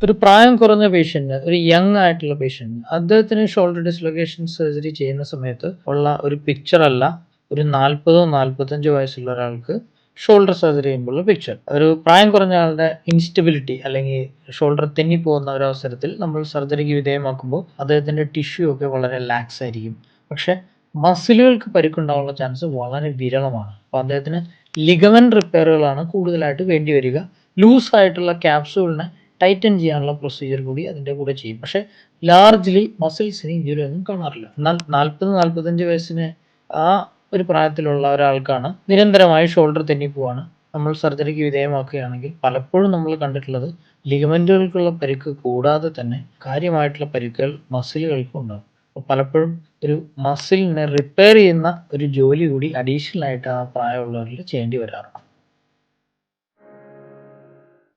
ഒരു പ്രായം കുറഞ്ഞ പേഷ്യന്റ്, ഒരു യങ് ആയിട്ടുള്ള പേഷ്യന്റ്, അദ്ദേഹത്തിന് ഷോൾഡർ ഡിസ്ലൊക്കേഷൻ സർജറി ചെയ്യുന്ന സമയത്ത് ഉള്ള ഒരു പിക്ചർ അല്ല ഒരു 40-45 വയസ്സുള്ള ഒരാൾക്ക് ഷോൾഡർ സർജറി ചെയ്യുമ്പോഴുള്ള പിക്ചർ. ഒരു പ്രായം കുറഞ്ഞ ആളുടെ ഇൻസ്റ്റബിലിറ്റി അല്ലെങ്കിൽ ഷോൾഡർ തെന്നിപ്പോകുന്ന ഒരു അവസരത്തിൽ നമ്മൾ സർജറിക്ക് വിധേയമാക്കുമ്പോൾ അദ്ദേഹത്തിന്റെ ടിഷ്യൂ ഒക്കെ വളരെ ലാക്സ് ആയിരിക്കും. പക്ഷെ മസിലുകൾക്ക് പരിക്കുണ്ടാവാനുള്ള ചാൻസ് വളരെ വിരളമാണ്. അപ്പോൾ അദ്ദേഹത്തിന് ലിഗമെന്റ് റിപ്പയറുകളാണ് കൂടുതലായിട്ട് വേണ്ടി വരിക. ലൂസ് ആയിട്ടുള്ള ക്യാപ്സൂളിനെ ടൈറ്റൻ ചെയ്യാനുള്ള പ്രൊസീജിയർ കൂടി അതിൻ്റെ കൂടെ ചെയ്യും. പക്ഷേ ലാർജ്ലി മസിൽസിന് ഇഞ്ചുറി ഒന്നും കാണാറില്ല. എന്നാൽ 40-45 വയസ്സിന് ആ ഒരു പ്രായത്തിലുള്ള ഒരാൾക്കാണ് നിരന്തരമായി ഷോൾഡർ തെന്നിപ്പോവാണ് നമ്മൾ സർജറിക്ക് വിധേയമാക്കുകയാണെങ്കിൽ പലപ്പോഴും നമ്മൾ കണ്ടിട്ടുള്ളത് ലിഗമെന്റുകൾക്കുള്ള പരിക്ക് കൂടാതെ തന്നെ കാര്യമായിട്ടുള്ള പരിക്കുകൾ മസിലുകൾക്കും ഉണ്ടാകും. അപ്പോൾ പലപ്പോഴും ഒരു മസിലിനെ റിപ്പയർ ചെയ്യുന്ന ഒരു ജോലി കൂടി അഡീഷണൽ ആയിട്ട് ആ പ്രായമുള്ളവരിൽ ചെയ്യേണ്ടി വരാറുണ്ട്.